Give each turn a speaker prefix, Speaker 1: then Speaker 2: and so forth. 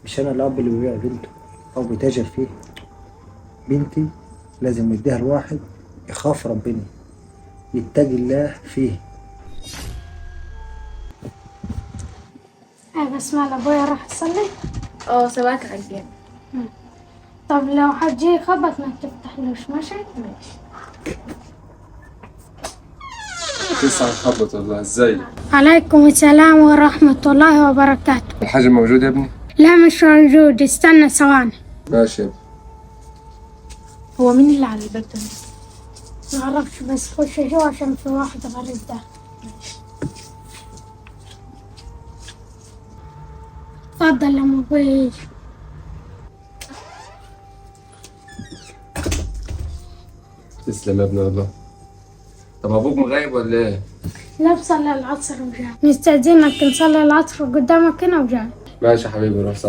Speaker 1: مش انا الاب اللي بيبيع بنته او بيتاجر فيه. بنتي لازم نديها الواحد يخاف ربنا، يتقي الله فيه.
Speaker 2: أنا بسمع لأبويا راح أصلي.
Speaker 3: سواك عالجامع.
Speaker 2: طب لو حد جه يخبط ما تفتحلوش، ماشي؟
Speaker 3: ماشي.
Speaker 4: لسه هنخبط والله. ازاي؟
Speaker 2: عليكم السلام ورحمة الله وبركاته.
Speaker 4: الحاج موجود يا ابني؟
Speaker 2: لا مش موجود، استنى ثواني.
Speaker 4: ماشي يا ابني.
Speaker 3: هو مين اللي على الباب ده؟
Speaker 2: معرفش، بس خش جوا عشان في واحد غريب ده. اتفضل لما ابويا يجي.
Speaker 4: تسلم يا ابني والله. طب ابوك مغايب ولا ايه؟
Speaker 2: لا بصلي العصر وجاي، نستأذنك نصلي العصر قدامك هنا وجاي.
Speaker 4: ماشي يا حبيبي، روح صلي.